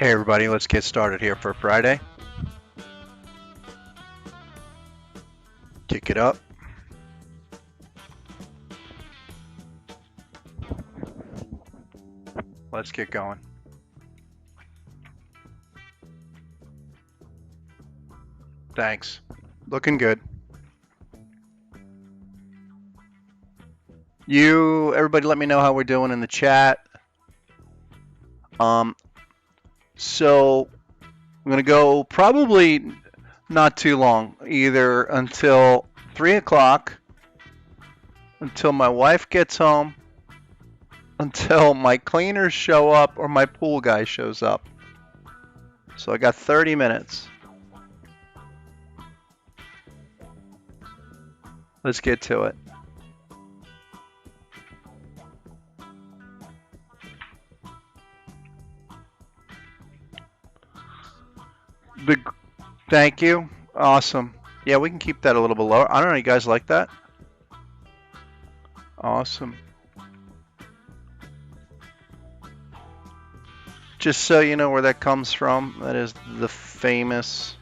Hey everybody, let's get started here for Friday. Kick it up. Let's get going. Thanks. Looking good. Everybody let me know how we're doing in the chat. So I'm going to go probably not too long, either until 3 o'clock, until my wife gets home, until my cleaners show up, or my pool guy shows up. So I got 30 minutes. Let's get to it. Thank you. Awesome. Yeah, we can keep that a little bit lower. I don't know, you guys like that? Awesome. Just so you know where that comes from, that is the famous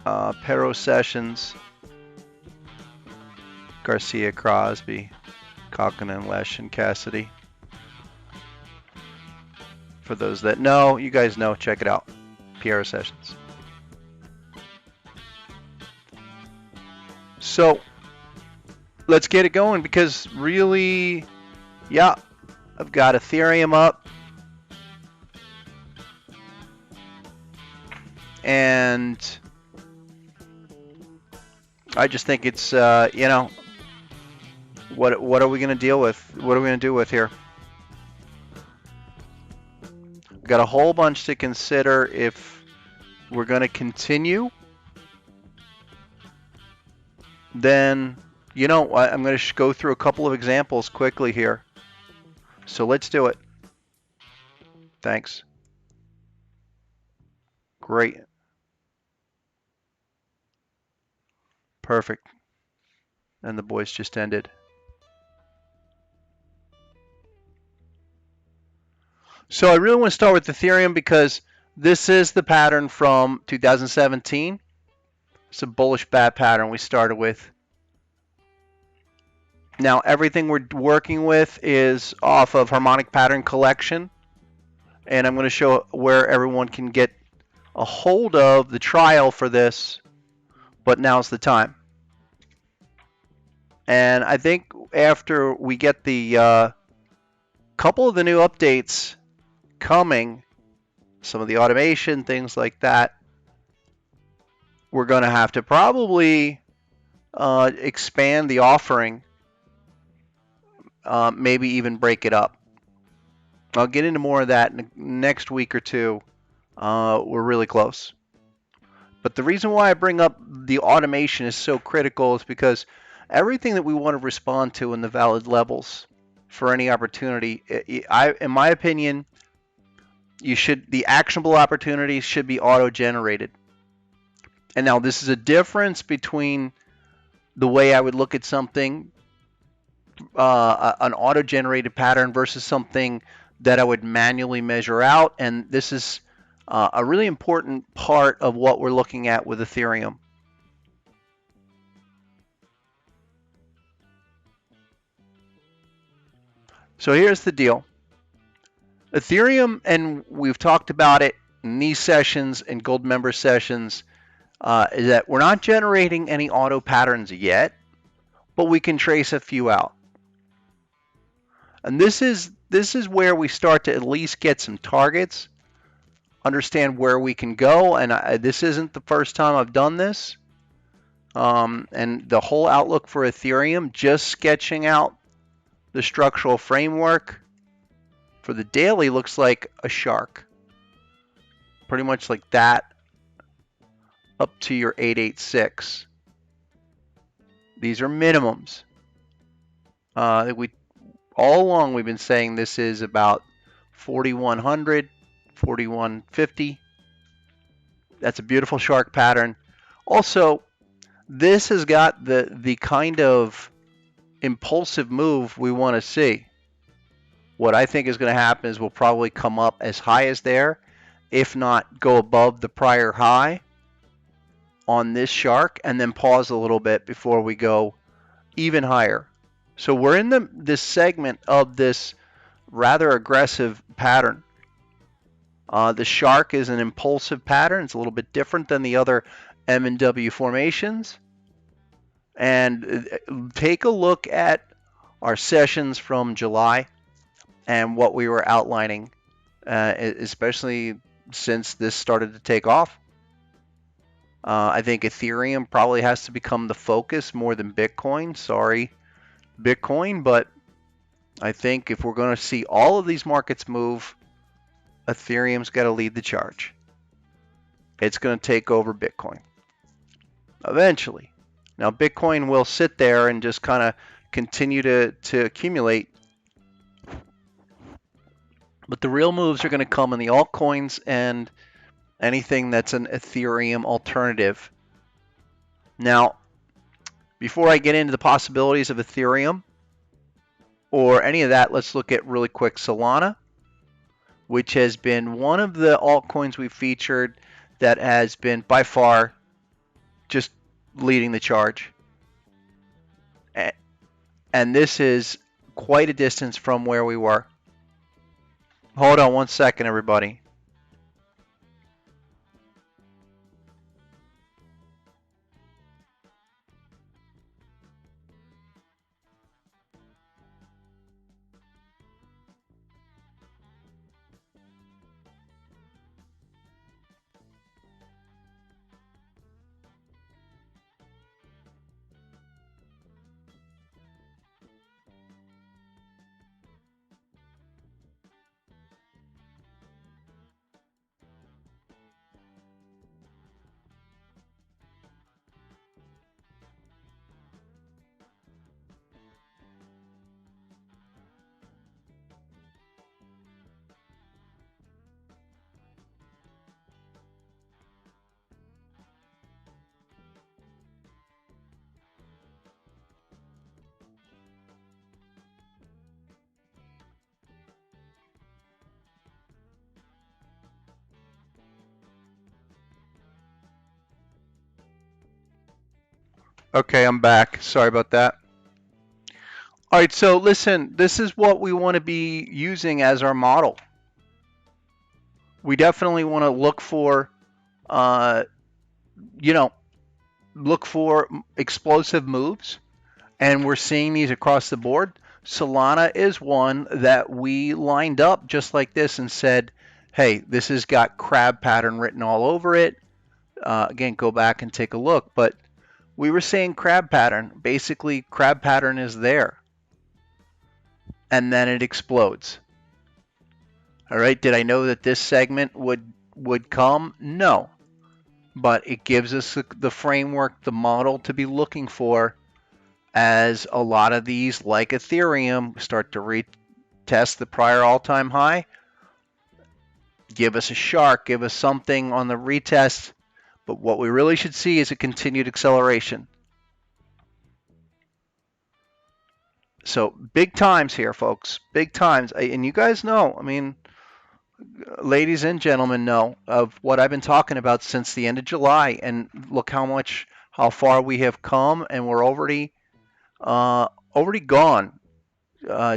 Pero Sessions, Garcia, Crosby, Cochran, Lesh, and Cassidy. For those that know, you guys know, check it out. Piero Sessions. So let's get it going, because really, yeah, I've got Ethereum up, and I just think it's you know, what are we going to deal with? What are we going to do with here? We've got a whole bunch to consider if we're going to continue. Then, you know, I'm going to go through a couple of examples quickly here. So let's do it. Thanks. Great. Perfect. And the boys just ended. So I really want to start with Ethereum because this is the pattern from 2017. It's a bullish bat pattern we started with. Now everything we're working with is off of Harmonic Pattern Collection, and I'm going to show where everyone can get a hold of the trial for this, but now's the time. And I think after we get the couple of the new updates coming, some of the automation, things like that, we're going to have to probably expand the offering, maybe even break it up. I'll get into more of that in the next week or two. We're really close. But the reason why I bring up the automation is so critical is because everything that we want to respond to in the valid levels for any opportunity, in my opinion, the actionable opportunities should be auto-generated. And now this is a difference between the way I would look at something, an auto-generated pattern versus something that I would manually measure out. And this is a really important part of what we're looking at with Ethereum. So here's the deal. Ethereum, and we've talked about it in these sessions and gold member sessions, is that we're not generating any auto patterns yet, but we can trace a few out. And this is where we start to at least get some targets, understand where we can go. And this isn't the first time I've done this. And the whole outlook for Ethereum, just sketching out the structural framework for the daily, looks like a shark. Pretty much like that up to your 886. These are minimums. All along we've been saying this is about 4,100, 4,150. That's a beautiful shark pattern. Also, this has got the kind of impulsive move we want to see. What I think is going to happen is we'll probably come up as high as there, if not go above the prior high on this shark, and then pause a little bit before we go even higher. So we're in this segment of this rather aggressive pattern. The shark is an impulsive pattern. It's a little bit different than the other M and W formations. And take a look at our sessions from July. and what we were outlining, especially since this started to take off. I think Ethereum probably has to become the focus more than Bitcoin. Sorry, Bitcoin, but I think if we're going to see all of these markets move, Ethereum's got to lead the charge. It's going to take over Bitcoin eventually. Now, Bitcoin will sit there and just kind of continue to accumulate, but the real moves are going to come in the altcoins and anything that's an Ethereum alternative. Now, before I get into the possibilities of Ethereum or any of that, let's look at really quick Solana, which has been one of the altcoins we've featured that has been by far just leading the charge. And this is quite a distance from where we were. Hold on one second, everybody. Okay, I'm back. Sorry about that. All right, so listen, this is what we want to be using as our model. We definitely want to look for, uh, you know, look for explosive moves, and we're seeing these across the board. Solana is one that we lined up just like this and said, hey, this has got crab pattern written all over it. Again, go back and take a look, but we were saying crab pattern. Basically, crab pattern is there, and then it explodes. All right, did I know that this segment would come? No, but it gives us the framework, the model to be looking for as a lot of these, like Ethereum, start to retest the prior all-time high. Give us a shark, give us something on the retest, but what we really should see is a continued acceleration. So big times here, folks. Big times. And you guys know, I mean, ladies and gentlemen know of what I've been talking about since the end of July. And look how far we have come, and we're already gone.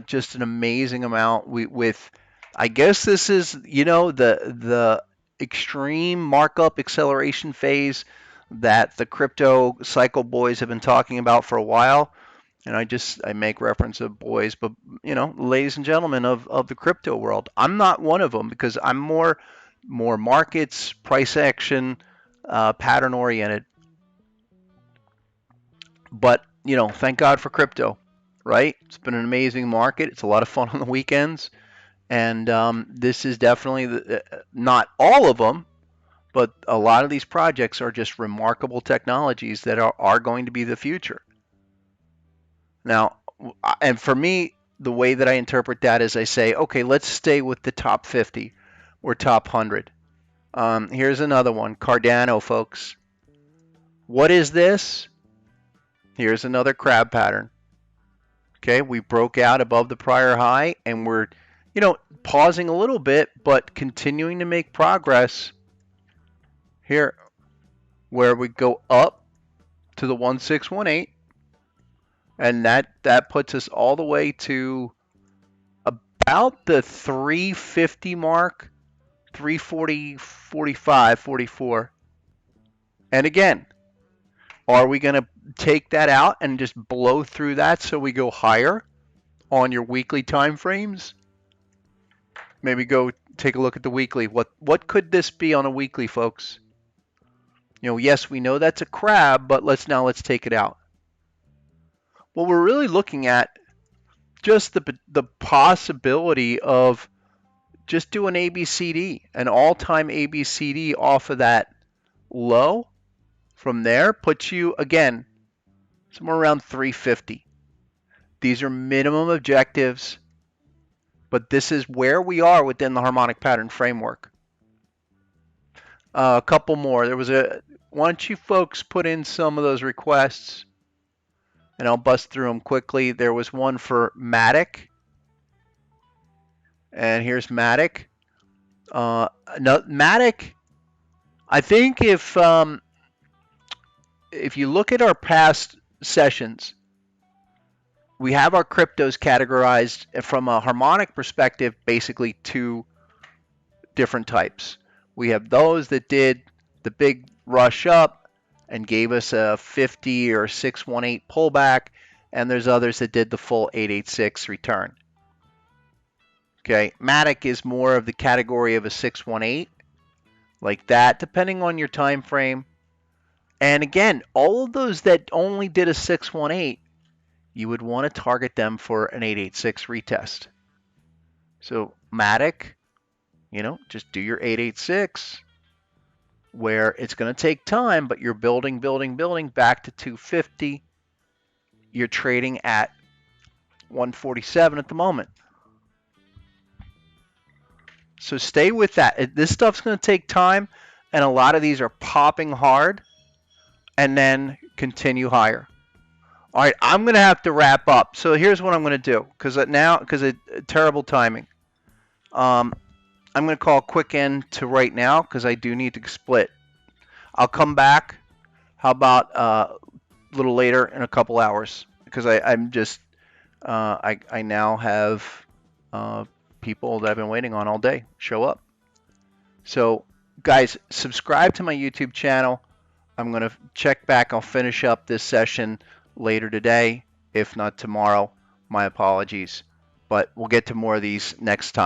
Just an amazing amount. With, I guess this is, the extreme markup acceleration phase that the crypto cycle boys have been talking about for a while. And I make reference of boys, but ladies and gentlemen of the crypto world. I'm not one of them because I'm more markets, price action, pattern oriented. But thank God for crypto, right? It's been an amazing market. It's a lot of fun on the weekends, and this is definitely not all of them, but a lot of these projects are just remarkable technologies that are going to be the future. Now, and for me, the way that I interpret that is I say, okay, let's stay with the top 50 or top 100. Here's another one, Cardano, folks. What is this? Here's another crab pattern. Okay, we broke out above the prior high, and we're, pausing a little bit, but continuing to make progress here, where we go up to the 1618. And that puts us all the way to about the 350 mark, 340, 45, 44. And again, are we going to take that out and just blow through that so we go higher on your weekly time frames? Maybe go take a look at the weekly. What could this be on a weekly, folks? Yes, we know that's a crab, but let's take it out. Well, we're really looking at just the possibility of just do an ABCD, an all-time ABCD off of that low. From there, puts you, again, somewhere around 350. These are minimum objectives, but this is where we are within the harmonic pattern framework. A couple more. Why don't you folks put in some of those requests, and I'll bust through them quickly. There was one for Matic, and here's Matic. No, Matic, I think if you look at our past sessions, we have our cryptos categorized from a harmonic perspective, basically two different types. We have those that did the big rush up and gave us a 50 or 618 pullback, and there's others that did the full 886 return. Okay, Matic is more of the category of a 618, like that, depending on your time frame. And again, all of those that only did a 618, you would want to target them for an 886 retest. So Matic, just do your 886, where it's going to take time, but you're building back to 250. You're trading at 147 at the moment. So stay with that. This stuff's going to take time, and a lot of these are popping hard and then continue higher. All right, I'm going to have to wrap up. So here's what I'm going to do, because of terrible timing. I'm going to call a quick end to right now because I do need to split. I'll come back. How about a little later in a couple hours? Because I'm just I now have people that I've been waiting on all day show up. So guys, subscribe to my YouTube channel. I'm going to check back. I'll finish up this session later today, if not tomorrow. My apologies. But we'll get to more of these next time.